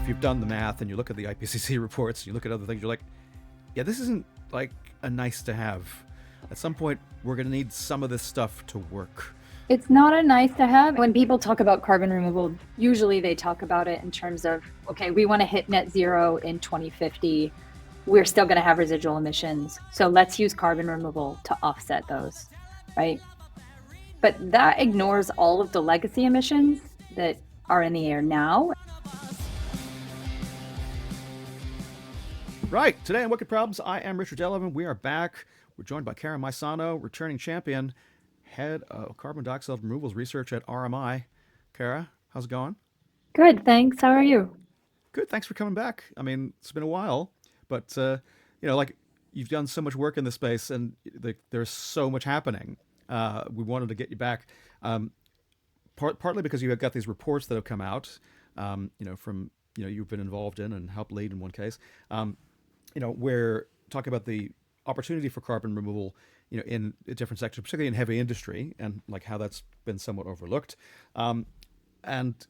you've done the math and you look at the IPCC reports, you look at other things, you're like, yeah, this isn't like a nice to have. At some point, we're going to need some of this stuff to work. It's not a nice to have. When people talk about carbon removal, usually they talk about it in terms of, okay, we want to hit net zero in 2050. We're still going to have residual emissions. So let's use carbon removal to offset those, right? But that ignores all of the legacy emissions that are in the air now. Right. Today on Wicked Problems, I am Richard Delavan. We are back. We're joined by Cara Maesano, returning champion, head of carbon dioxide removals research at RMI. Cara, how's it going? Good, thanks. How are you? Good. Thanks for coming back. I mean, it's been a while, but like you've done so much work in this space, and there's so much happening. We wanted to get you back, partly because you have got these reports that have come out, from you've been involved in and helped lead in one case, where talking about the opportunity for carbon removal, in different sectors, particularly in heavy industry, and like how that's been somewhat overlooked, and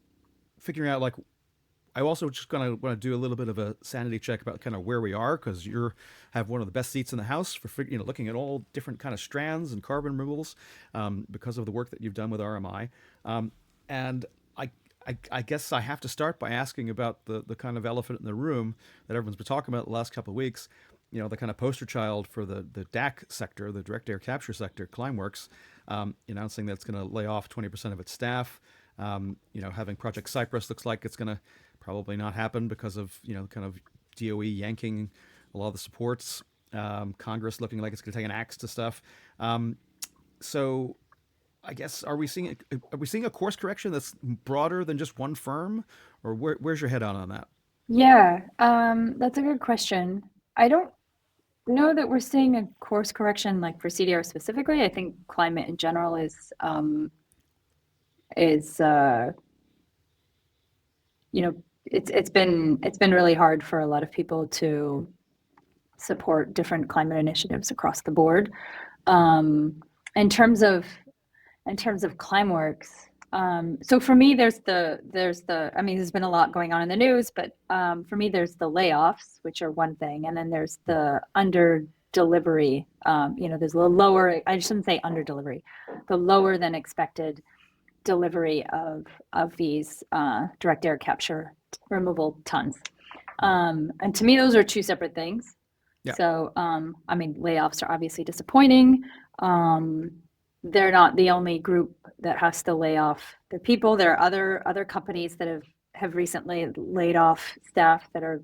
figuring out like I also just gonna want to do a little bit of a sanity check about kind of where we are, because you have one of the best seats in the house for looking at all different kind of strands and carbon removals, because of the work that you've done with RMI, and I guess I have to start by asking about the kind of elephant in the room that everyone's been talking about the last couple of weeks. The kind of poster child for the DAC sector, the direct air capture sector, Climeworks, announcing that it's going to lay off 20% of its staff. Having Project Cypress looks like it's going to probably not happen because of kind of DOE yanking a lot of the supports. Congress looking like it's going to take an axe to stuff. So I guess are we seeing a course correction that's broader than just one firm, or where's your head on that? Yeah, that's a good question. I don't know that we're seeing a course correction like for CDR specifically. I think climate in general is it's been really hard for a lot of people to support different climate initiatives across the board. Um, in terms of Climeworks, so for me, I mean, there's been a lot going on in the news, but for me, there's the layoffs, which are one thing, and then there's the under delivery. There's a little lower. I shouldn't say under delivery, the lower than expected delivery of these direct air capture removal tons. And to me, those are two separate things. Yeah. So, I mean, layoffs are obviously disappointing. They're not the only group that has to lay off their people. There are other companies that have recently laid off staff that have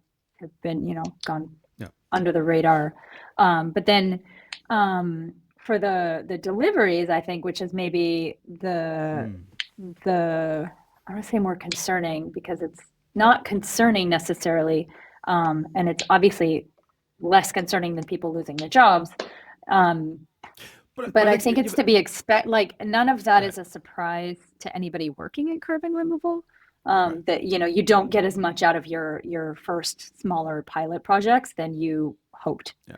been, gone Yeah. under the radar. But then for the deliveries, I think, which is maybe the I want to say more concerning, because it's not concerning necessarily, and it's obviously less concerning than people losing their jobs. But I think it's to be like none of that is a surprise to anybody working in carbon removal. That you don't get as much out of your first smaller pilot projects than you hoped. Yeah.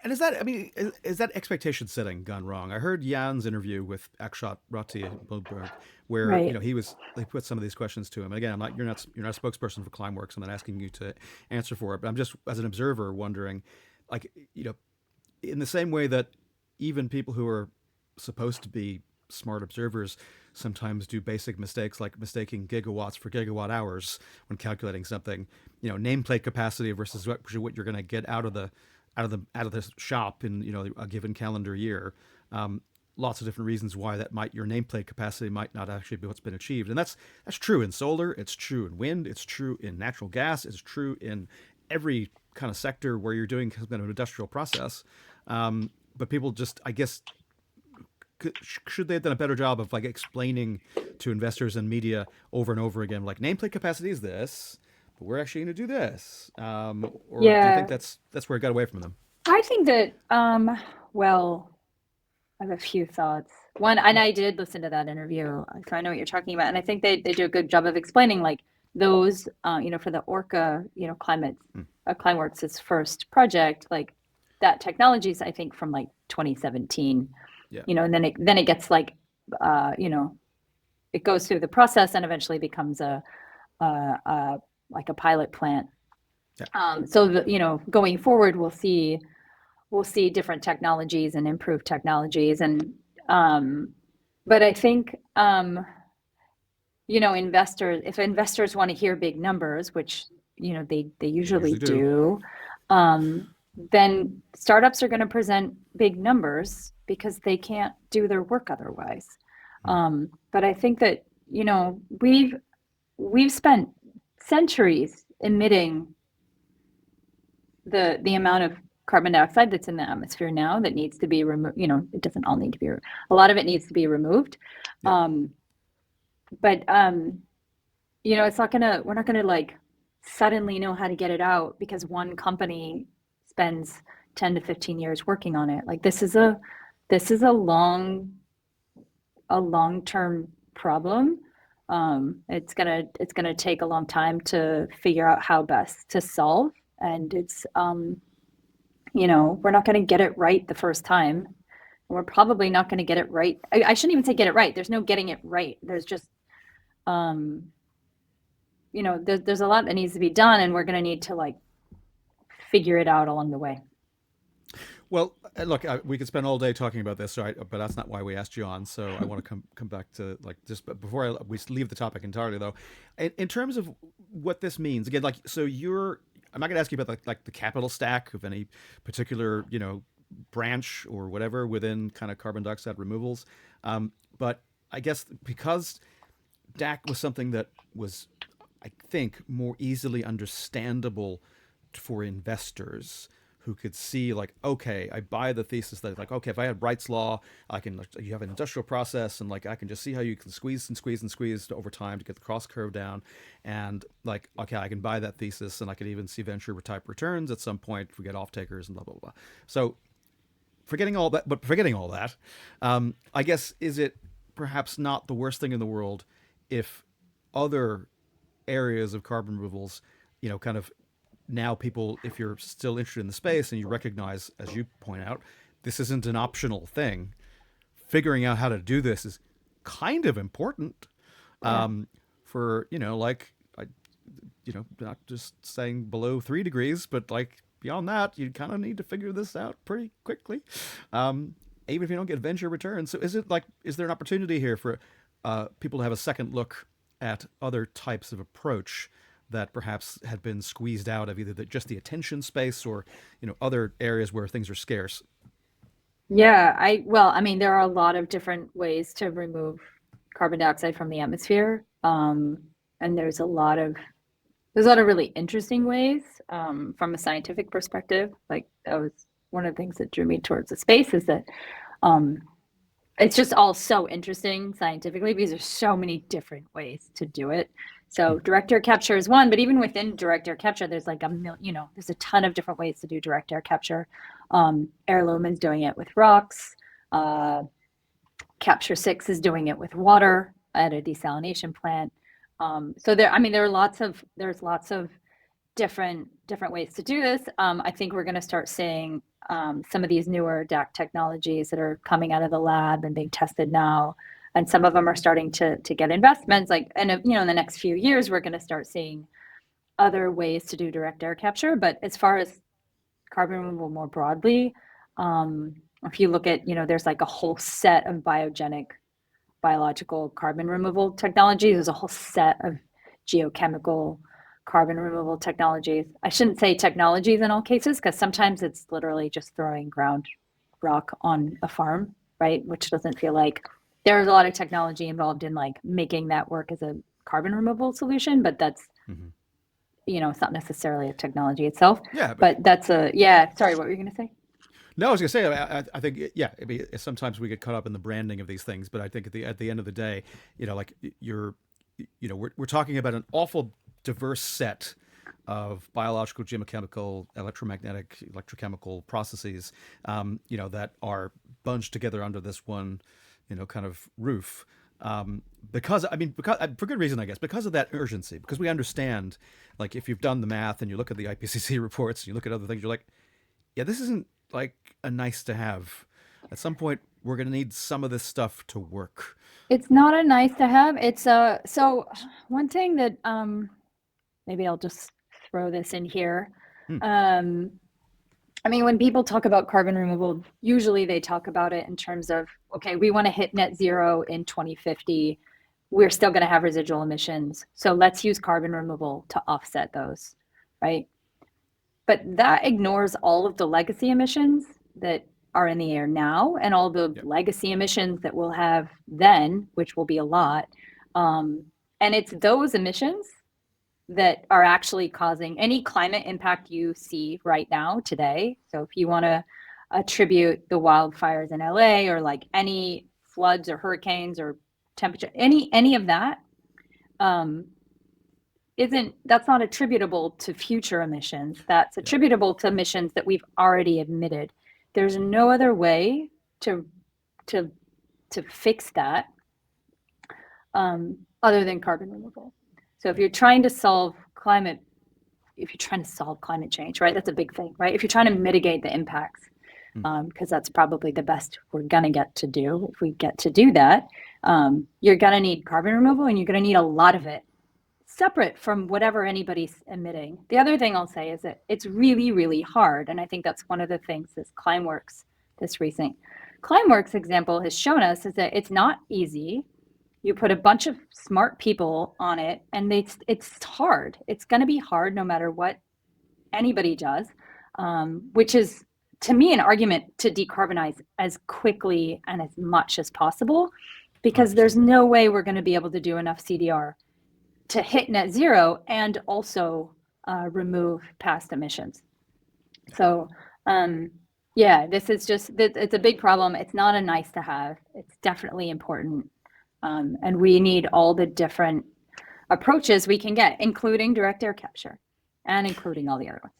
And is that expectation setting gone wrong? I heard Jan's interview with Akshat Ratti at Bloomberg, where Right. they put some of these questions to him. And again, you're not a spokesperson for Climeworks. I'm not asking you to answer for it, but I'm just as an observer wondering, like in the same way that even people who are supposed to be smart observers sometimes do basic mistakes, like mistaking gigawatts for gigawatt hours when calculating something. Nameplate capacity versus what you're going to get out of the shop in a given calendar year. Lots of different reasons why your nameplate capacity might not actually be what's been achieved, and that's true in solar. It's true in wind. It's true in natural gas. It's true in every kind of sector where you're doing some kind of industrial process. But people just, I guess, should they have done a better job of like explaining to investors and media over and over again, like nameplate capacity is this, but we're actually going to do this, or do you think that's where it got away from them? I think that, well, I have a few thoughts. One, and I did listen to that interview, so I know what you're talking about. And I think they do a good job of explaining like those, for the Orca, Climeworks' first project, like that technology is, I think, from like 2017, Yeah. And then it gets like, it goes through the process and eventually becomes a like a pilot plant. Yeah. So that, going forward, we'll see different technologies and improved technologies, and um, but I think investors, if investors want to hear big numbers, which they They usually usually do. do, um, then startups are going to present big numbers because they can't do their work otherwise. Mm. But I think that we've spent centuries emitting the amount of carbon dioxide that's in the atmosphere now that needs to be removed. It doesn't all need to be. A lot of it needs to be removed. Yeah. Um, but it's not gonna we're not gonna like suddenly know how to get it out because one company spends 10 to 15 years working on it. Like this is a long-term problem. It's gonna take a long time to figure out how best to solve, and we're not gonna get it right the first time. We're probably not gonna get it right. I shouldn't even say get it right. There's no getting it right. There's just um, there's a lot that needs to be done, and we're gonna need to like figure it out along the way. Well, look, we could spend all day talking about this, right? But that's not why we asked you on. So I want to come back to like just before we leave the topic entirely, though. In terms of what this means, again, like so you're. I'm not going to ask you about like the capital stack of any particular branch or whatever within kind of carbon dioxide removals, but I guess because DAC was something that was, I think, more easily understandable for investors who could see like, okay, I buy the thesis that like, okay, if I had Bright's law, I can like, you have an industrial process and like I can just see how you can squeeze and squeeze and squeeze over time to get the cost curve down, and like, okay, I can buy that thesis and I could even see venture type returns at some point if we get off takers and blah blah blah. So forgetting all that, I guess is it perhaps not the worst thing in the world if other areas of carbon removals, kind of now people, if you're still interested in the space and you recognize, as you point out, this isn't an optional thing, figuring out how to do this is kind of important Yeah. for, like, not just saying below 3 degrees, but like beyond that, you kind of need to figure this out pretty quickly, even if you don't get venture returns. So is there an opportunity here for people to have a second look at other types of approach that perhaps had been squeezed out of either just the attention space or other areas where things are scarce? Yeah, well, I mean, there are a lot of different ways to remove carbon dioxide from the atmosphere. And there's a lot of really interesting ways from a scientific perspective. Like that was one of the things that drew me towards the space is that um, it's just all so interesting scientifically because there's so many different ways to do it. So direct air capture is one, but even within direct air capture, there's like there's a ton of different ways to do direct air capture. Heirloom is doing it with rocks. Uh, Capture Six is doing it with water at a desalination plant. So I mean, there's lots of different ways to do this. I think we're going to start seeing some of these newer DAC technologies that are coming out of the lab and being tested now, and some of them are starting to get investments. Like, and in the next few years, we're going to start seeing other ways to do direct air capture. But as far as carbon removal more broadly, um, if you look at, there's like a whole set of biological carbon removal technologies. There's a whole set of geochemical carbon removal technologies. I shouldn't say technologies in all cases because sometimes it's literally just throwing ground rock on a farm, right? Which doesn't feel like there's a lot of technology involved in like making that work as a carbon removal solution, but that's Mm-hmm. it's not necessarily a technology itself. Yeah, but But that's a yeah. Sorry, what were you going to say? no, I was gonna say, I think, yeah. I mean, sometimes we get caught up in the branding of these things, but I think at the end of the day, like we're talking about an awful diverse set of biological, geochemical, electromagnetic, electrochemical processes, that are bunched together under this one, kind of roof. Because I mean, because for good reason, I guess, because of that urgency, because we understand, like, if you've done the math and you look at the IPCC reports, and you look at other things, you're like, yeah, this isn't like a nice to have. At some point, we're going to need some of this stuff to work. It's not a nice to have. It's a so one thing that maybe I'll just throw this in here. Hmm. Um, I mean, when people talk about carbon removal, usually they talk about it in terms of, okay, we want to hit net zero in 2050. We're still going to have residual emissions. So let's use carbon removal to offset those, right? But that ignores all of the legacy emissions that are in the air now and all the Yep. legacy emissions that we'll have then, which will be a lot. Um, and it's those emissions that are actually causing any climate impact you see right now today. So if you want to attribute the wildfires in LA or like any floods or hurricanes or temperature, any of that, um, isn't that's not attributable to future emissions. That's Yep. attributable to emissions that we've already emitted. There's no other way to to to fix that other than carbon removal. So if Yep. you're trying to solve climate if you're trying to solve climate change, right? That's a big thing, right? If you're trying to mitigate the impacts, Hmm. because that's probably the best we're gonna get to do. If we get to do that, you're gonna need carbon removal, and you're gonna need a lot of it, separate from whatever anybody's emitting. The other thing I'll say is that it's really, really hard, and I think that's one of the things this ClimeWorks, this recent ClimeWorks example has shown us is that it's not easy. You put a bunch of smart people on it, and it's hard. It's going to be hard no matter what anybody does, which is to me an argument to decarbonize as quickly and as much as possible, because there's 100%. no way we're going to be able to do enough CDR to hit net zero and also remove past emissions. Yeah. So, um, yeah, this is just, it's a big problem. It's not a nice to have. It's definitely important. And we need all the different approaches we can get, including direct air capture and including all the other ones.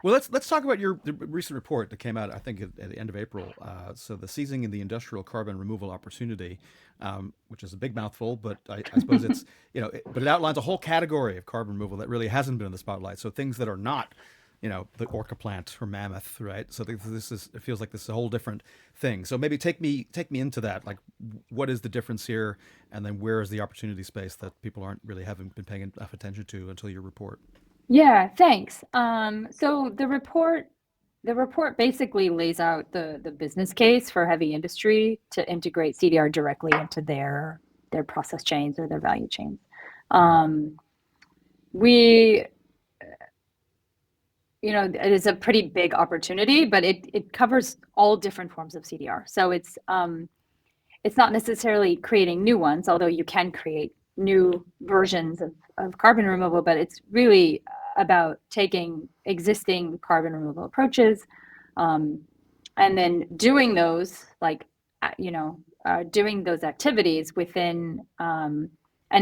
Well, let's talk about your the recent report that came out. I think at the end of April. So the seizing in the industrial carbon removal opportunity, which is a big mouthful, but I suppose it's but it outlines a whole category of carbon removal that really hasn't been in the spotlight. So things that are not, the orca plant or mammoth, right? So this is it feels like this is a whole different thing. So maybe take me into that. Like, what is the difference here, and then where is the opportunity space that people aren't really haven't been paying enough attention to until your report? Yeah, thanks. So the report basically lays out the business case for heavy industry to integrate CDR directly into their process chains or their value chains. Hmm. Um, we, it is a pretty big opportunity, but it covers all different forms of CDR. So it's not necessarily creating new ones, although you can create new versions of carbon removal, but it's really about taking existing carbon removal approaches, um, and then doing those, like, doing those activities within an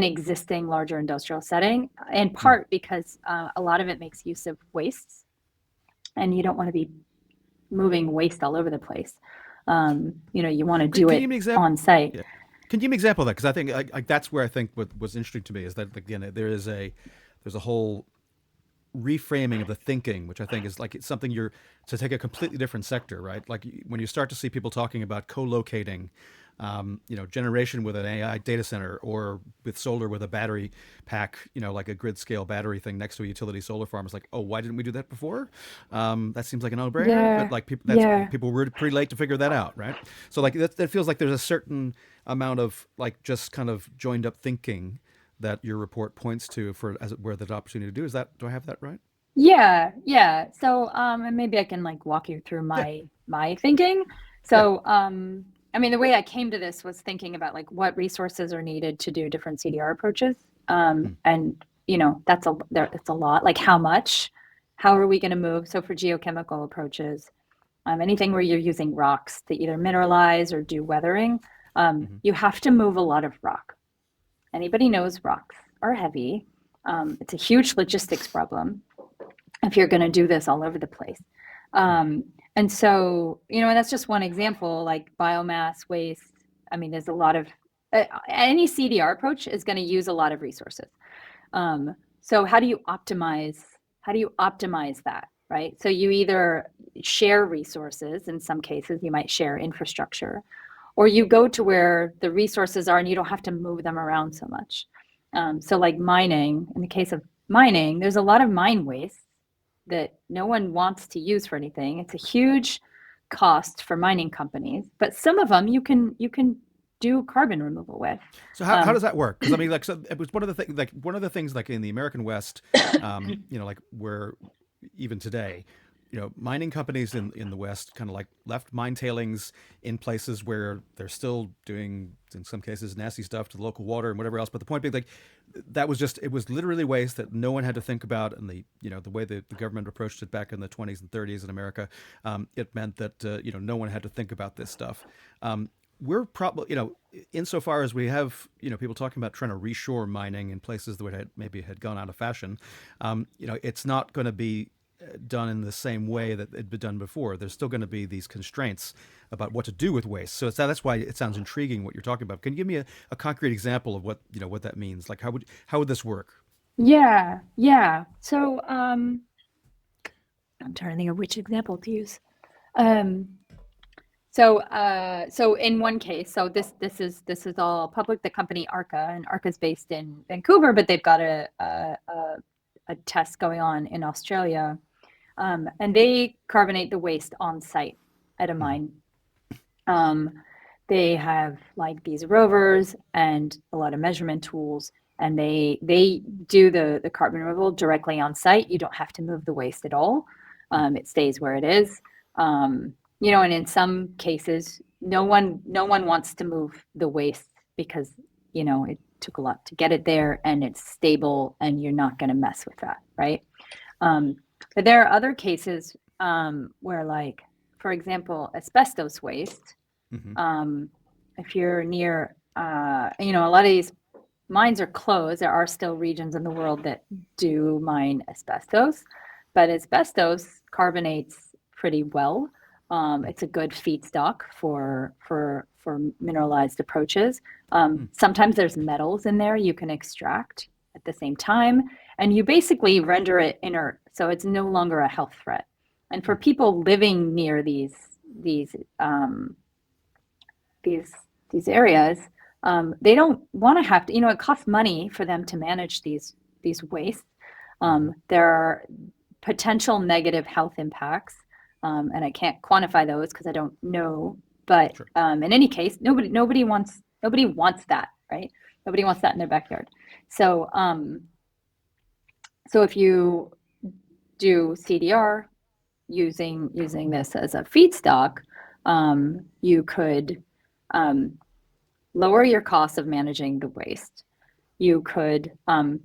existing larger industrial setting, in Hmm. part because a lot of it makes use of wastes, and you don't want to be moving waste all over the place. You want to Can do can you give it me an example? on site. Yeah. Can you give me an example of that? Because I think that's where I think what was interesting to me is that again there's a whole reframing of the thinking, which I think is like it's something you're to take a completely different sector, right? Like when you start to see people talking about co-locating, generation with an AI data center or with solar with a battery pack, like a grid scale battery thing next to a utility solar farm. It's like, oh, why didn't we do that before? That seems like a no-brainer, but Yeah, like yeah. people were pretty late to figure that out, right? So like that feels like there's a certain amount of like just kind of joined up thinking that your report points to for as where the opportunity to do. Do I have that right? Yeah, yeah. So, and maybe I can like walk you through Yeah. my thinking. Yeah. So, I mean, the way I came to this was thinking about like what resources are needed to do different CDR approaches. Hmm. And it's a lot. Like how much? How are we going to move? So for geochemical approaches, anything where you're using rocks to either mineralize or do weathering, Hmm. you have to move a lot of rock. Anybody knows rocks are heavy. It's a huge logistics problem if you're going to do this all over the place. Right. Um, and so, and that's just one example, like biomass waste. I mean, there's a lot of any CDR approach is going to use a lot of resources. So how do you optimize that, right? So you either share resources, in some cases, you might share infrastructure, or you go to where the resources are and you don't have to move them around so much. So like mining, in the case of mining, there's a lot of mine waste that no one wants to use for anything. It's a huge cost for mining companies, but some of them you can do carbon removal with. So how does that work? Because I mean, like, so it was one of the things, like in the American West, like where even today, mining companies in the West kind of like left mine tailings in places where they're still doing, in some cases, nasty stuff to the local water and whatever else. But the point being, like, that was just, it was literally waste that no one had to think about. And the way that the government approached it back in the 20s and 30s in America, it meant that, no one had to think about this stuff. We're probably, insofar as we have, people talking about trying to reshore mining in places that maybe had gone out of fashion, it's not going to be done in the same way that it'd been done before. There's still going to be these constraints about what to do with waste. So that's why it sounds intriguing what you're talking about. Can you give me a concrete example of what that means? Like how would this work? Yeah, yeah. So I'm trying to think of which example to use. Um, so in one case, so this is all public. The company Arca, and Arca's based in Vancouver, but they've got a test going on in Australia, and they carbonate the waste on site at a Mm-hmm. mine. Um, they have like these rovers and a lot of measurement tools, and they do the carbon removal directly on site. You don't have to move the waste at all. It stays where it is. And in some cases, no one wants to move the waste because it took a lot to get it there, and it's stable, and you're not going to mess with that, right? Um, but there are other cases where, like, for example, asbestos waste. Mm-hmm. um, if you're near, a lot of these mines are closed. There are still regions in the world that do mine asbestos, but asbestos carbonates pretty well. It's a good feedstock for mineralized approaches. Mm-hmm. Sometimes there's metals in there you can extract at the same time, and you basically render it inert, so it's no longer a health threat. And for people living near these um, these these areas, they don't want to have to. It costs money for them to manage these wastes. Mm-hmm. There are potential negative health impacts, and I can't quantify those because I don't know. But Sure. in any case, nobody wants that, right? Nobody wants that in their backyard. So if you do CDR using this as a feedstock, you could um, lower your cost of managing the waste. You could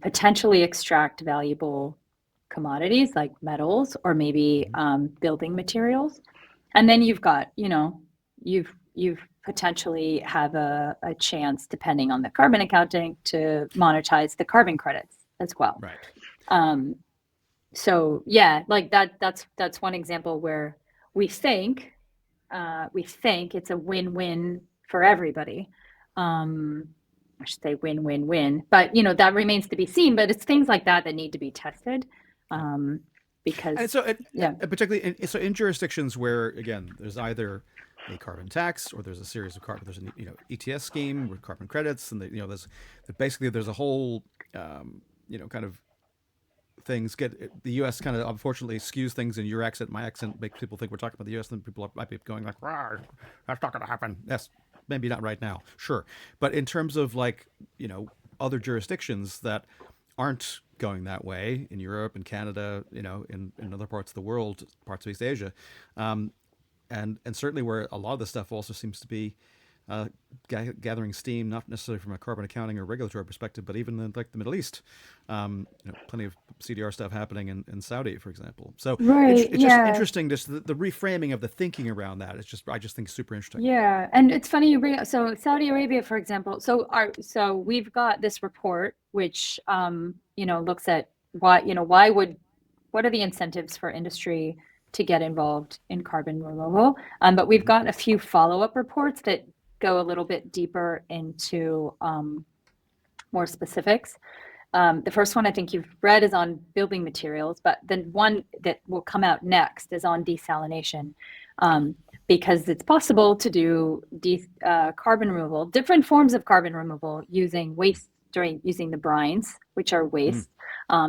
potentially extract valuable commodities like metals or maybe Mm-hmm. building materials. And then you've potentially have a chance, depending on the carbon accounting, to monetize the carbon credits as well. Right. Um, so yeah, like that's one example where we think we think it's a win-win for everybody. Um, I should say win-win-win, but that remains to be seen. But it's things like that that need to be tested, Yeah. um, And because so, yeah, particularly in jurisdictions where, again, there's either a carbon tax or there's a series of carbon. There's an ETS scheme with carbon credits, and there's a whole kind of things get the U.S. kind of unfortunately skews things, and your accent, my accent, makes people think we're talking about the U.S. and people might be going like, "Rawr, that's not going to happen." Yes, maybe not right now, sure, but in terms of, like, other jurisdictions that aren't going that way in Europe and Canada, in other parts of the world, parts of East Asia, um, and certainly where a lot of this stuff also seems to be uh, gathering steam, not necessarily from a carbon accounting or regulatory perspective, but even in, like, the Middle East. Plenty of CDR stuff happening in Saudi, for example. So right, it's just yeah, interesting, just the reframing of the thinking around that. I just think super interesting. yeah. And it's funny you bring up, so Saudi Arabia, for example. So we've got this report which looks at what are the incentives for industry to get involved in carbon removal. But we've Mm-hmm. got a few follow-up reports that go a little bit deeper into more specifics. The first one I think you've read is on building materials, but then one that will come out next is on desalination, um, because it's possible to do carbon removal, different forms of carbon removal using waste during using the brines, which are Mm. waste.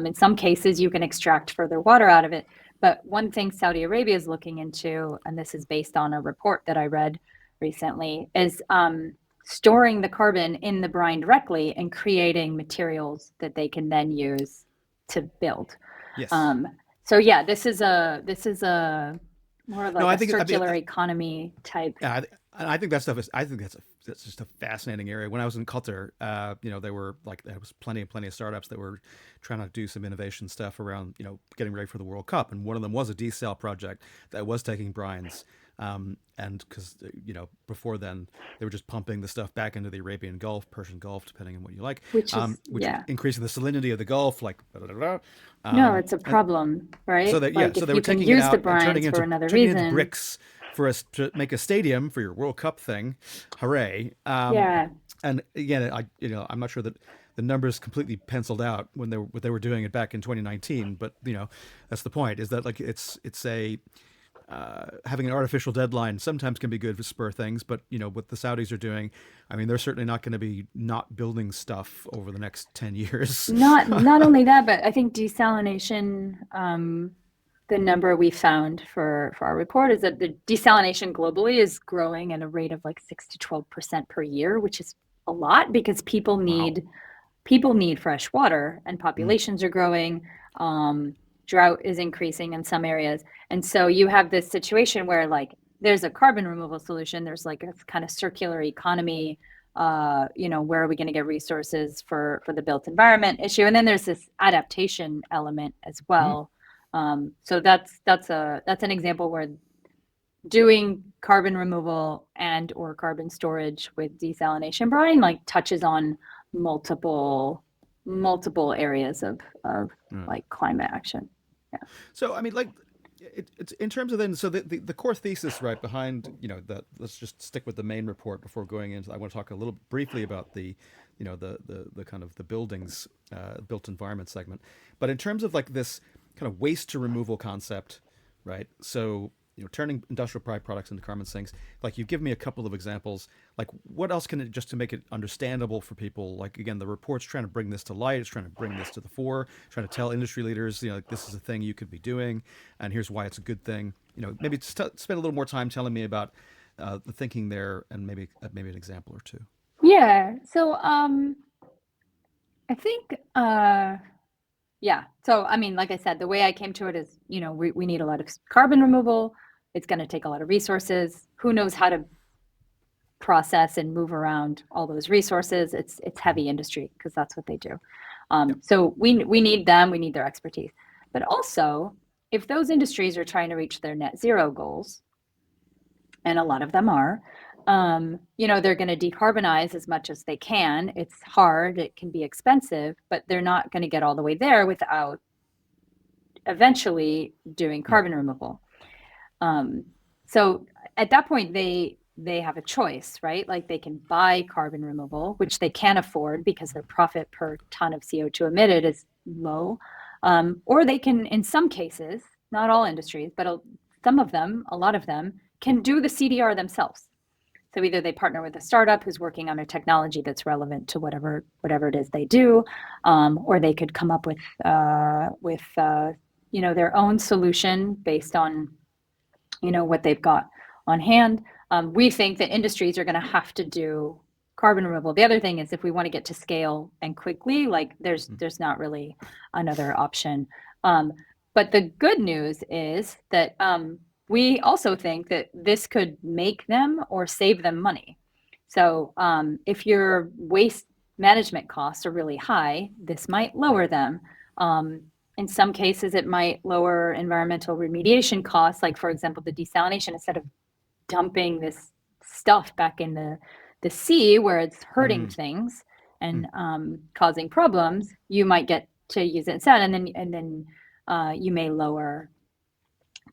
In some cases, you can extract further water out of it. But one thing Saudi Arabia is looking into, and this is based on a report that I read recently, is storing the carbon in the brine directly and creating materials that they can then use to build. Yes. Um, so yeah, this is a more No, like I a think circular economy type. yeah, I think that stuff is. I think that's just a fascinating area. When I was in Qatar, there were like there was plenty of startups that were trying to do some innovation stuff around getting ready for the World Cup, and one of them was a desal project that was taking brines. And because before then they were just pumping the stuff back into the Arabian Gulf, Persian Gulf, depending on what you like, Which is, which yeah. increasing the salinity of the Gulf, like blah, blah, blah. No, it's a And problem, right? Like so if they were you can taking it use the out and brines for another turning it into reason, bricks for us to make a stadium for your World Cup thing. Hooray! yeah. And again, I'm not sure that the numbers completely penciled out when they were what they were doing it back in 2019, but that's the point. Is that like it's a having an artificial deadline sometimes can be good to spur things, but what the Saudis are doing, I mean, they're certainly not going to be not building stuff over the next 10 years. Not only that, but I think desalination, the number we found for our report is that the desalination globally is growing at a rate of like 6 to 12% per year, which is a lot because Wow. people need fresh water and Mm. populations are growing. Drought is increasing in some areas. And so you have this situation where like there's a carbon removal solution, there's like a kind of circular economy, where are we going to get resources for the built environment issue? And then there's this adaptation element as Mm. well. So that's an example where doing carbon removal and or carbon storage with desalination brine like touches on multiple areas of Mm. like climate action. Yeah. So I mean, like, it's in terms of then. So the core thesis, right, behind that. Let's just stick with the main report before going into. I want to talk a little briefly about the kind of the buildings, built environment segment. But in terms of like this kind of waste to removal concept, right? So turning industrial products into carbon sinks. Like you've given me a couple of examples. Like what else can it just to make it understandable for people? Like again, the report's trying to bring this to light. It's trying to bring this to the fore. Trying to tell industry leaders, like this is a thing you could be doing, and here's why it's a good thing. Maybe spend a little more time telling me about the thinking there, and maybe an example or two. Yeah. So I think yeah. So I mean, like I said, the way I came to it is, we need a lot of carbon removal. It's going to take a lot of resources. Who knows how to process and move around all those resources? It's Mm-hmm. heavy industry because that's what they do. Yep. So we need them. We need their expertise. But also, if those industries are trying to reach their net zero goals, and a lot of them are, they're going to decarbonize as much as they can. It's hard. It can be expensive, but they're not going to get all the way there without eventually doing Mm. carbon removal. Um, so at that point, they have a choice, right? Like they can buy carbon removal, which they can afford because their profit per ton of CO2 emitted is low, or they can, in some cases, not all industries, but some of them, a lot of them, can do the CDR themselves. So either they partner with a startup who's working on a technology that's relevant to whatever it is they do, or they could come up with their own solution based on what they've got on hand. We think that industries are going to have to do carbon removal. The other thing is if we want to get to scale and quickly, like Mm. there's not really another option. Um, but the good news is that we also think that this could make them or save them money. So if your waste management costs are really high, this might Right. lower them. Um, in some cases, it might lower environmental remediation costs, like, for example, the desalination, instead of dumping this stuff back in the sea where it's hurting Mm. things Mm. and causing problems, you might get to use it instead. And then you may lower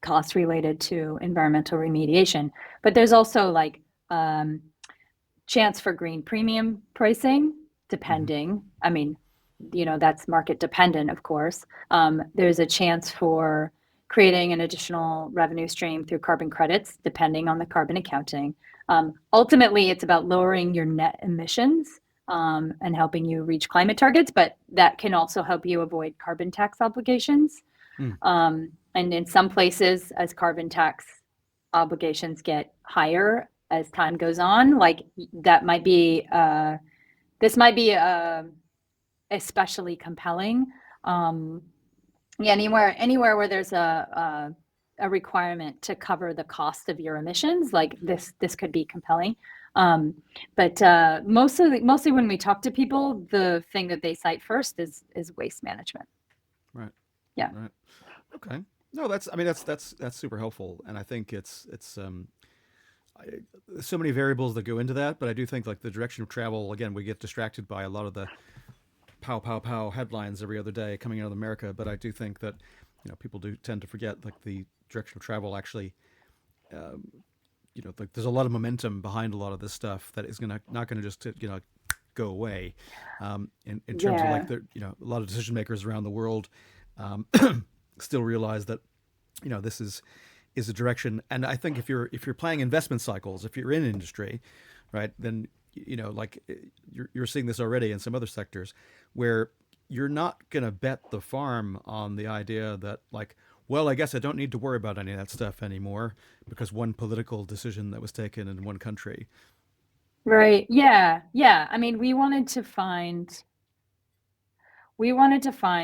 costs related to environmental remediation. But there's also like um, chance for green premium pricing, Mm-hmm. depending. I mean, that's market dependent, of course. There's a chance for creating an additional revenue stream through carbon credits, depending on the carbon accounting. Ultimately, it's about lowering your net emissions, and helping you reach climate targets, but that can also help you avoid carbon tax obligations. Mm, And in some places, as carbon tax obligations get higher as time goes on, like that might be, this might be especially compelling. Um, yeah, anywhere where there's a requirement to cover the cost of your emissions, like this could be compelling. Um, but mostly when we talk to people, the thing that they cite first is waste management. right, Yeah. right. Okay. No, that's. I mean, that's super helpful, and I think I, so many variables that go into that. But I do think like the direction of travel. Again, we get distracted by a lot of the pow pow pow headlines every other day coming out of America. But I do think that people do tend to forget like the direction of travel actually. Um, like there's a lot of momentum behind a lot of this stuff that is gonna not gonna just go away. In terms of like Yeah. the a lot of decision makers around the world um, still realize that this is a direction. And I think if you're playing investment cycles, if you're in industry, right, then like you're seeing this already in some other sectors where you're not going to bet the farm on the idea that like, well, I guess I don't need to worry about any of that stuff anymore because one political decision that was taken in one country. Right. Yeah. Yeah. I mean, we wanted to find,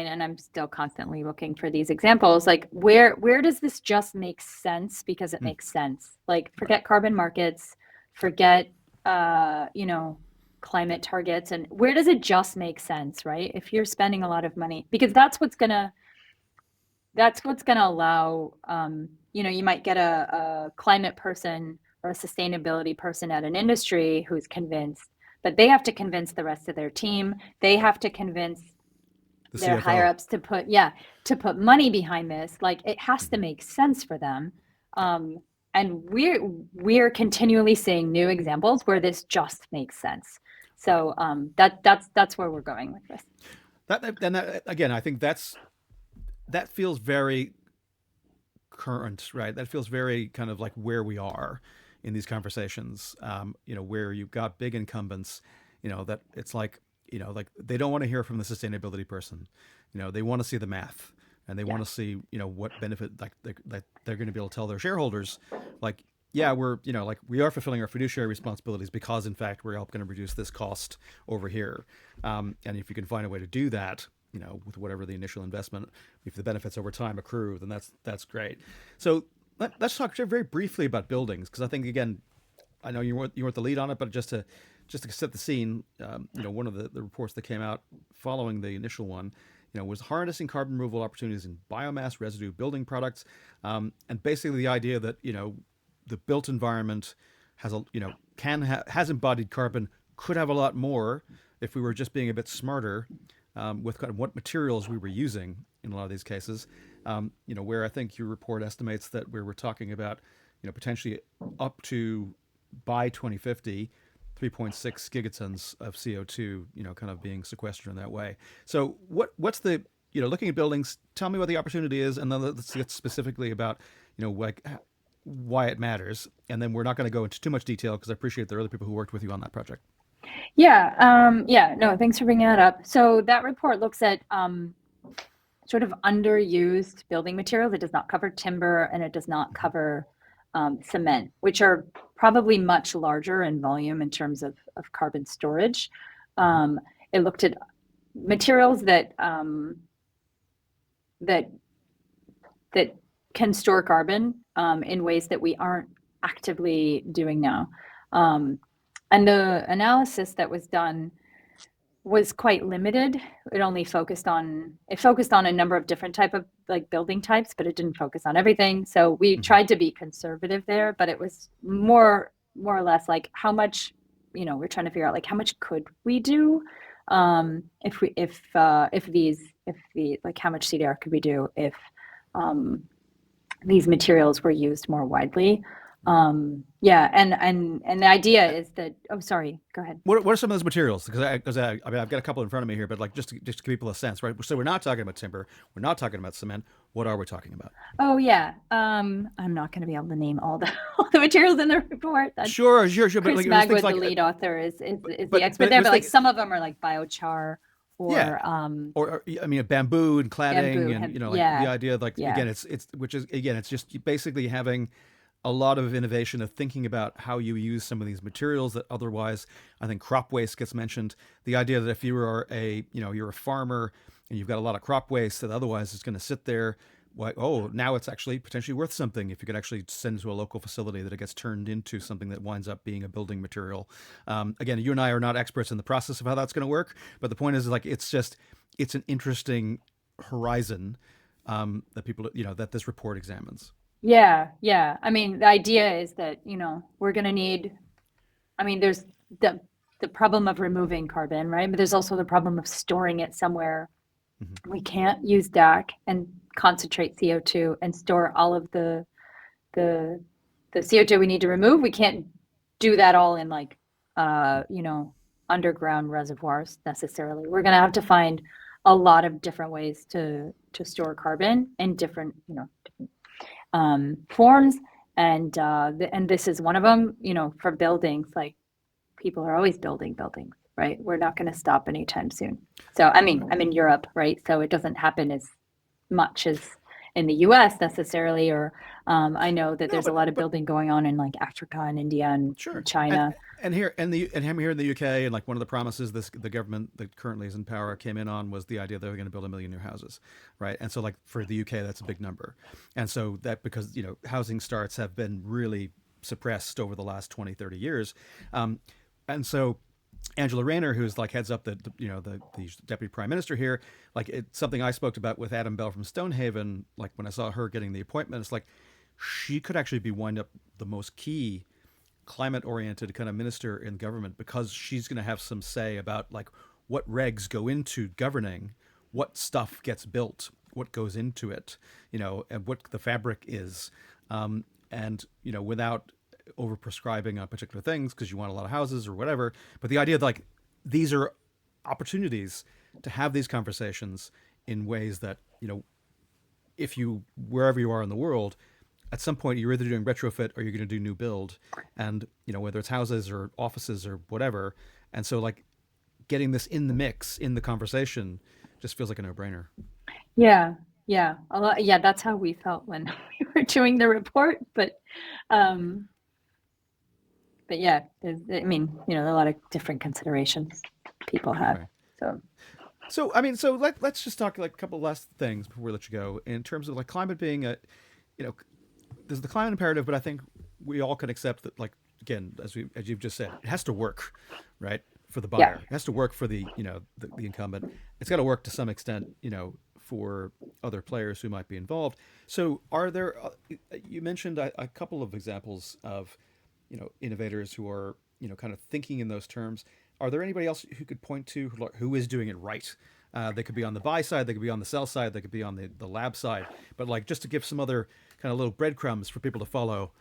and I'm still constantly looking for these examples, like where does this just make sense because it Hmm, makes sense? Like right. forget carbon markets, forget you know, climate targets, and where does it just make sense, right? If you're spending a lot of money, because that's what's gonna allow you might get a climate person or a sustainability person at an industry who's convinced, but they have to convince the rest of their team. They have to convince The their higher CFO. ups to put money behind this. Like it has to Hmm. make sense for them. Yeah. um and we're continually seeing new examples where this just makes sense. Right. So that's where we're going with this. That again, I think that feels very current, right? That feels very kind of like where we are in these conversations. Where you've got big incumbents, that it's like they don't want to hear from the sustainability person. They want to see the math and they Yeah. want to see, what benefit like they're going to be able to tell their shareholders, like, yeah, we're, like we are fulfilling our fiduciary responsibilities because in fact we're helping to reduce this cost over here. And if you can find a way to do that, with whatever the initial investment, if the benefits over time accrue, then that's great. So let's talk very briefly about buildings because I think again, I know you weren't the lead on it, but just to set the scene, one of the reports that came out following the initial one, was harnessing carbon removal opportunities in biomass residue building products, and basically the idea that the built environment has a has embodied carbon, could have a lot more if we were just being a bit smarter with kind of what materials we were using in a lot of these cases. Where I think your report estimates that we were talking about, potentially up to by 2050, 3.6 gigatons of CO2, kind of being sequestered in that way. So what's the, looking at buildings, tell me what the opportunity is, and then let's get specifically about, like why it matters. And then we're not going to go into too much detail because I appreciate there are other people who worked with you on that project. Yeah, no, thanks for bringing that up. So that report looks at sort of underused building materials. It does not cover timber and it does not Mm-hmm. cover cement, which are probably much larger in volume in terms of carbon storage. Mm-hmm. Um, it looked at materials that that can store carbon in ways that we aren't actively doing now. Um, and the analysis that was done was quite limited. It focused on a number of different type of like building types, but it didn't focus on everything. So we Mm-hmm. tried to be conservative there, but it was more or less like how much, we're trying to figure out like how much could we do if the like how much CDR could we do if um, these materials were used more widely. Yeah, and the idea is that, oh, sorry, go ahead. What are some of those materials? I mean, I've got a couple in front of me here, but like just to give people a sense, right? So we're not talking about timber, we're not talking about cement. What are we talking about? Oh yeah. I'm not going to be able to name all the all the materials in the report. That's Sure. But Chris like there's things Magwood, the like, lead author, is the expert but there. there's But like things, some of them are like biochar yeah. or Or I mean, bamboo and bamboo. cladding, and like the Yeah, idea of like yeah, again, it's which is again, it's just basically having a lot of innovation of thinking about how you use some of these materials that otherwise, I think crop waste gets mentioned. The idea that if you are you're a farmer and you've got a lot of crop waste that otherwise is going to sit there, why, oh, now it's actually potentially worth something if you could actually send it to a local facility that it gets turned into something that winds up being a building material. Again, you and I are not experts in the process of how that's going to work, but the point is like it's an interesting horizon that people that this report examines. yeah. I mean, the idea is that we're going to need. I mean, there's the the problem of removing carbon, right? But there's also the problem of storing it somewhere. Mm-hmm. We can't use DAC and concentrate CO2 and store all of the the CO2 we need to remove. We can't do that all in like underground reservoirs necessarily. We're going to have to find a lot of different ways to store carbon in different forms, and this is one of them. For buildings, like people are always building buildings, right? We're not going to stop anytime soon. So I mean, Right. I'm in Europe, right? So it doesn't happen as much as in the US necessarily, or I know that No, there's a lot of but building going on in like Africa and India and sure. And China. I'm here in the UK, and like one of the promises the government that currently is in power came in on was the idea that they're going to build 1 million new houses, right? And so like for the UK, that's a big number, and so that because housing starts have been really suppressed over the last 20, 30 years, and so Angela Rayner, who's like heads up the deputy prime minister here, like it's something I spoke about with Adam Bell from Stonehaven. Like when I saw her getting the appointment, it's like she could actually be wind up the most key climate oriented kind of minister in government because she's going to have some say about like what regs go into governing, what stuff gets built, what goes into it, and what the fabric is, and without over prescribing on particular things because you want a lot of houses or whatever. But the idea that like these are opportunities to have these conversations in ways that if you wherever you are in the world, at some point you're either doing retrofit or you're going to do new build, and whether it's houses or offices or whatever. And so like getting this in the mix in the conversation just feels like a no-brainer. Yeah, yeah, a lot. Yeah, that's how we felt when we were doing the report. Um, but yeah, I mean, there are a lot of different considerations people have. Okay. So So I mean, so let's just talk like a couple last things before we let you go in terms of like climate being a, you know, there's the climate imperative, but I think we all can accept that like again, as you've just said, it has to work, right? For the yeah, buyer, it has to work for the the incumbent. It's got to work to some extent, for other players who might be involved. So, are there? You mentioned a couple of examples of innovators who are kind of thinking in those terms. Are there anybody else who could point to who is doing it right? They could be on the buy side, they could be on the sell side, they could be on the lab side. But like just to give some other kind of little breadcrumbs for people to follow,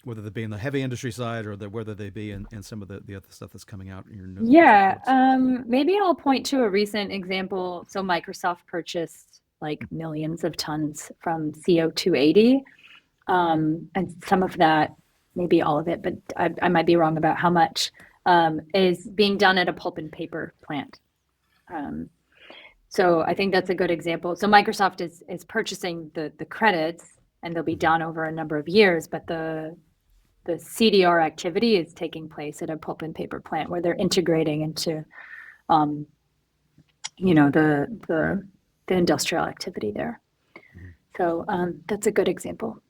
whether they be in the heavy industry side or whether they be in some of the other stuff that's coming out in your news yeah. reports. Maybe I'll point to a recent example. So Microsoft purchased like millions of tons from CO280, and some of that, maybe all of it, but I might be wrong about how much, is being done at a pulp and paper plant. Um, So I think that's a good example. So Microsoft is purchasing the credits, and they'll be Mm-hmm. done over a number of years, but the CDR activity is taking place at a pulp and paper plant where they're integrating into um, the industrial activity there. Mm-hmm. So that's a good example.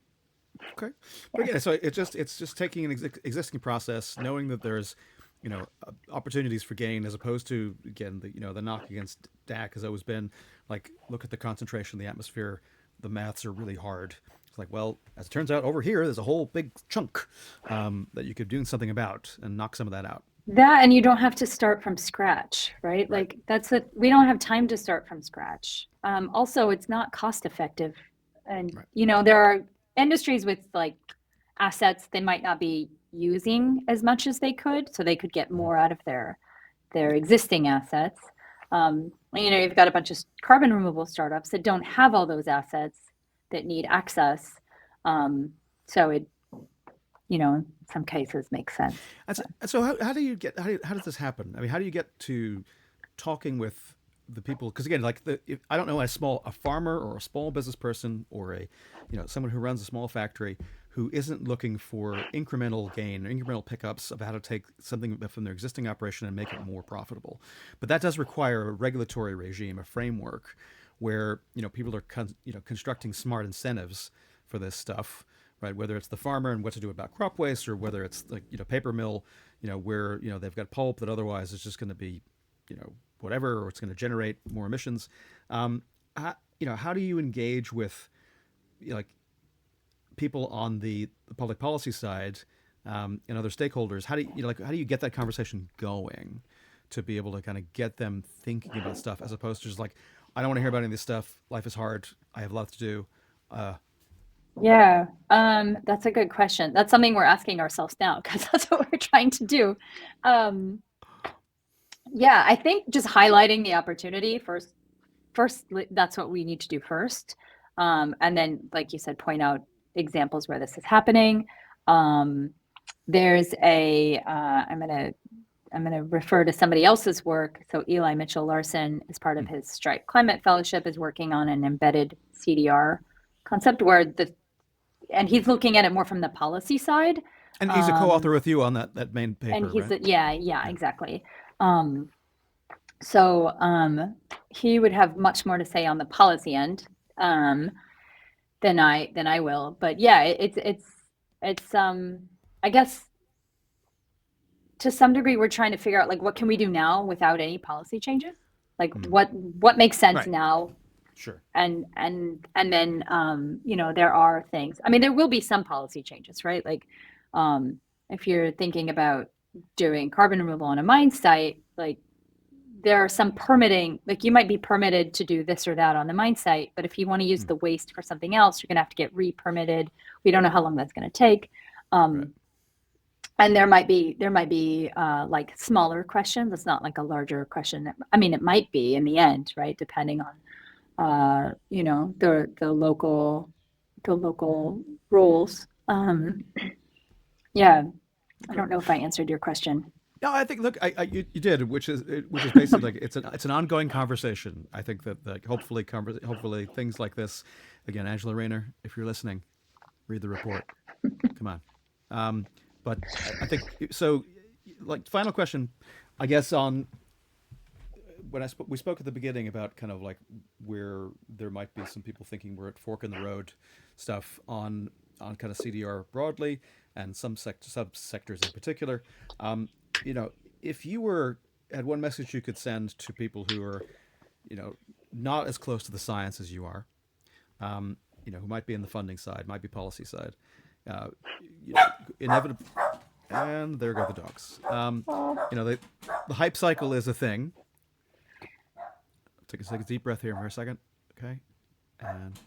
Okay, but Yeah. again, so it's just taking an existing process, knowing that there's opportunities for gain as opposed to again the knock against DAC has always been like look at the concentration of the atmosphere, the maths are really hard. It's like well, as it turns out, over here there's a whole big chunk that you could do something about and knock some of that out. That, and you don't have to start from scratch, right? Right. Like we don't have time to start from scratch. Also, it's not cost effective. And, Right. there are industries with like assets they might not be using as much as they could, so they could get Mhm. more out of their existing assets. You've got a bunch of carbon removal startups that don't have all those assets that need access. Um, so it, in some cases makes sense. And so how do you get how does this happen? I mean, how do you get to talking with the people? Because again, like I don't know a farmer or a small business person or a someone who runs a small factory who isn't looking for incremental gain or incremental pickups of how to take something from their existing operation and make it more profitable. But that does require a regulatory regime, a framework where people are constructing smart incentives for this stuff, right? Whether it's the farmer and what to do about crop waste, or whether it's like paper mill, where they've got pulp that otherwise is just going to be, whatever, or it's going to generate more emissions. How do you engage with like people on the public policy side and other stakeholders? How do how do you get that conversation going to be able to kind of get them thinking about stuff as opposed to just like, I don't want to hear about any of this stuff. Life is hard. I have lots to do. Uh, Yeah, that's a good question. That's something we're asking ourselves now because that's what we're trying to do. Um, yeah, I think just highlighting the opportunity first. First, that's what we need to do first, and then, like you said, point out examples where this is happening. Um, there's a I'm gonna refer to somebody else's work. So Eli Mitchell Larson, as part of hmm. his Stripe Climate Fellowship, is working on an embedded CDR concept where and he's looking at it more from the policy side. And he's a Um, co-author with you on that main and paper, he's right? yeah, Yeah. exactly. Um, so he would have much more to say on the policy end um, than I will. But yeah, it's I guess to some degree we're trying to figure out like what can we do now without any policy changes? Like Hmm. what makes sense Right. now Sure. and then there are things. I mean, there will be some policy changes, right? Like um, if you're thinking about doing carbon removal on a mine site, like there are some permitting, like you might be permitted to do this or that on the mine site, but if you want to use Hmm. the waste for something else, you're going to have to get re-permitted. We don't know how long that's going to take. Right. Um, and there might be like smaller questions. It's not like a larger question. I mean, it might be in the end, right? Depending on the local rules. Yeah, I Okay. don't know if I answered your question. No, I think look, you did, which is basically like it's an ongoing conversation. I think that hopefully things like this, again, Angela Rayner, if you're listening, read the report. Come on. Um, but I think so. Like final question, I guess on when we spoke at the beginning about kind of like where there might be some people thinking we're at fork in the road stuff on kind of CDR broadly and some subsectors in particular. Um, you know, if you were had one message you could send to people who are not as close to the science as you are, who might be in the funding side, might be policy side, uh, inevitably, and there go the dogs. The hype cycle is a thing. Take a deep breath here for a second. Okay. And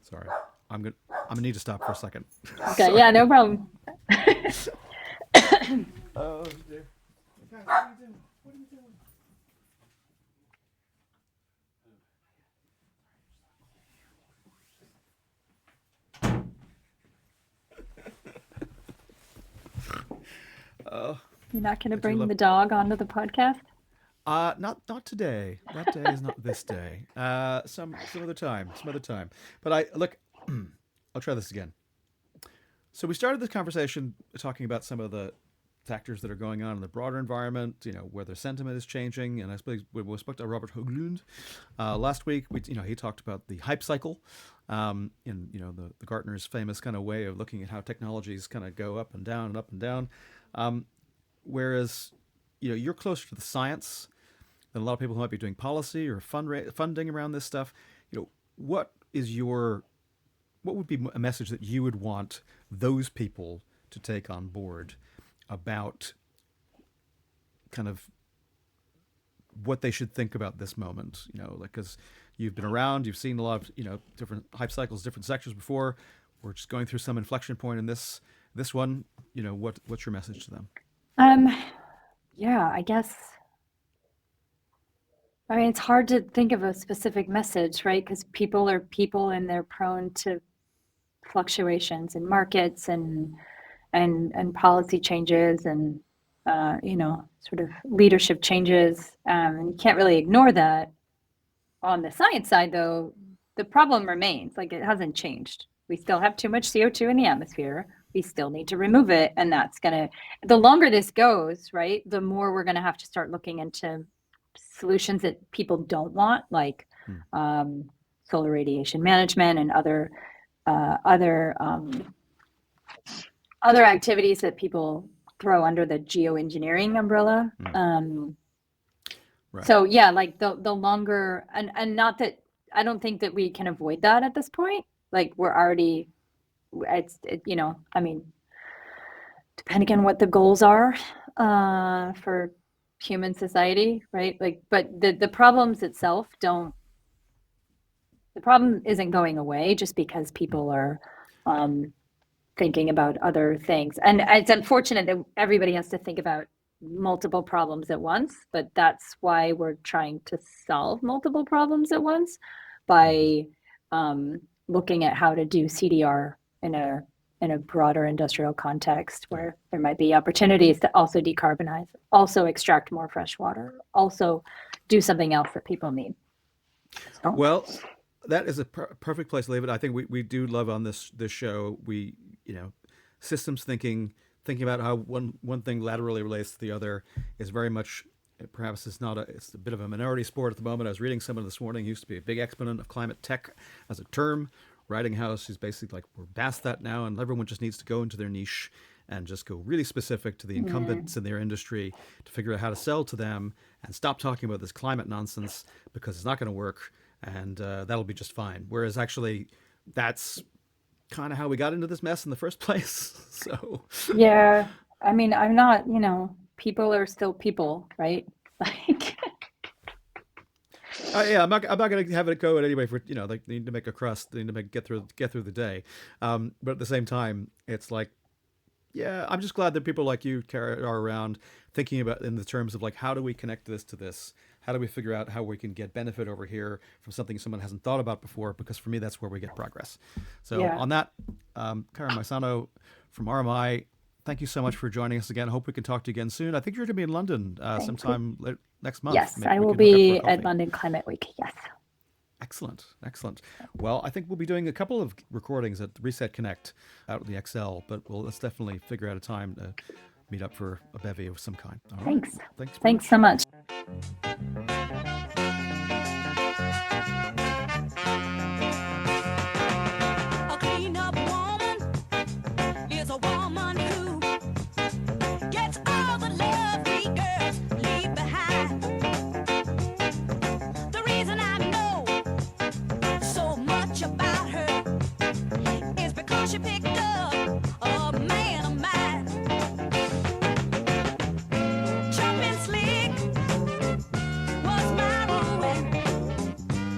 sorry. I'm gonna need to stop for a second. Okay, Sorry. yeah, no problem. Oh dear. Guys, what are you doing? What are you doing? Oh, You're not going to I do bring love. the dog onto the podcast? Not today. That day is not this day. Some other time. Some other time. But I look. I'll try this again. So we started this conversation talking about some of the factors that are going on in the broader environment, whether sentiment is changing. And I suppose we spoke to Robert Hoglund last week. He talked about the hype cycle, in the Gartner's famous kind of way of looking at how technologies kind of go up and down and up and down. Um, whereas, you're closer to the science than a lot of people who might be doing policy or funding around this stuff. What is your what would be a message that you would want those people to take on board about kind of what they should think about this moment? Like because you've been around, you've seen a lot of different hype cycles, different sectors before. we're just going through some inflection point in this one. What's your message to them? Um, yeah, I guess. I mean, it's hard to think of a specific message, right? Because people are people, and they're prone to fluctuations in markets and policy changes and sort of leadership changes. And you can't really ignore that. On the science side, though, the problem remains. Like, it hasn't changed. We still have too much CO2 in the atmosphere. We still need to remove it. And that's going to, the longer this goes, right, the more we're going to have to start looking into solutions that people don't want, like Hmm. solar radiation management and other activities that people throw under the geoengineering umbrella. Right. So yeah, like the longer, and not that I don't think that we can avoid that at this point. Like, we're already, I mean, depending on what the goals are for human society, right? Like, but the problems itself don't. The problem isn't going away just because people are thinking about other things. And it's unfortunate that everybody has to think about multiple problems at once, but that's why we're trying to solve multiple problems at once by looking at how to do CDR in a broader industrial context where there might be opportunities to also decarbonize, also extract more fresh water, also do something else that people need. So. Well, that is a perfect place to leave it. I think we do love on this show. We systems thinking about how one thing laterally relates to the other is very much, perhaps it's a bit of a minority sport at the moment. I was reading someone this morning who used to be a big exponent of climate tech as a term, writing how she's basically like, we're past that now, and everyone just needs to go into their niche and just go really specific to the incumbents in their industry to figure out how to sell to them and stop talking about this climate nonsense because it's not going to work, and that'll be just fine. Whereas actually, that's kind of how we got into this mess in the first place. So Yeah, I mean, I'm not, people are still people, right? Like, yeah, I'm not going to have it go it anyway. For they need to make a crust, they need to get through the day. But at the same time, it's like, yeah, I'm just glad that people like you, Cara, are around thinking about in the terms of like, how do we connect this to this? How do we figure out how we can get benefit over here from something someone hasn't thought about before? Because for me, that's where we get progress. So yeah, on that, Cara Maesano from RMI, thank you so much for joining us again. I hope we can talk to you again soon. I think you're going to be in London thank you. sometime next month. Yes, Maybe I we will can hook up for a be at coffee. London Climate Week. Yes. Excellent, excellent. Well, I think we'll be doing a couple of recordings at Reset Connect out at the XL, but let's definitely figure out a time to meet up for a bevy of some kind. All right. Thanks. Thanks very Thanks much. so much. A clean-up woman is a woman who gets all the love we girls leave behind. The reason I know so much about her is because she picked up a man of mine. Jumping slick was my ruin,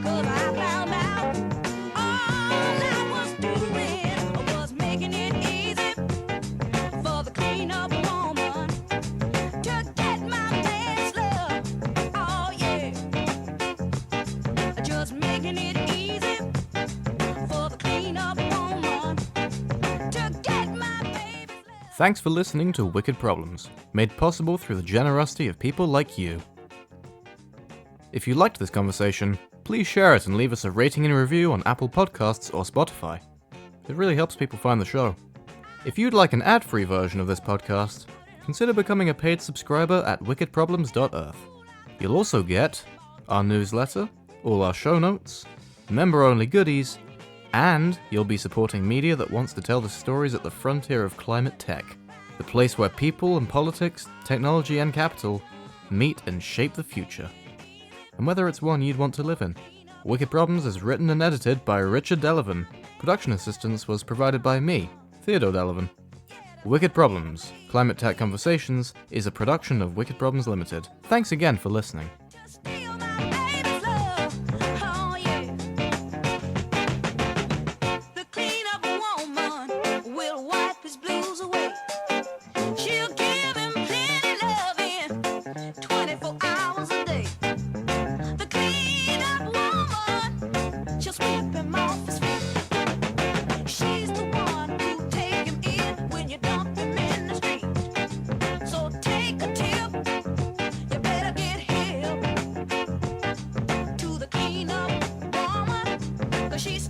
'cause I found out all I was doing was making it easy for the clean-up woman to get my man's love. Oh yeah, just making it easy for the clean-up woman to get my baby's love. Thanks for listening to Wicked Problems, made possible through the generosity of people like you. If you liked this conversation, please share it and leave us a rating and review on Apple Podcasts or Spotify. It really helps people find the show. If you'd like an ad-free version of this podcast, consider becoming a paid subscriber at wickedproblems.earth. You'll also get our newsletter, all our show notes, member-only goodies, and you'll be supporting media that wants to tell the stories at the frontier of climate tech, the place where people and politics, technology and capital meet and shape the future. And whether it's one you'd want to live in. Wicked Problems is written and edited by Richard Delavan. Production assistance was provided by me, Theodore Delavan. Wicked Problems, Climate Tech Conversations, is a production of Wicked Problems Limited. Thanks again for listening. Steal my baby's love. Oh yeah, the clean-up woman. she's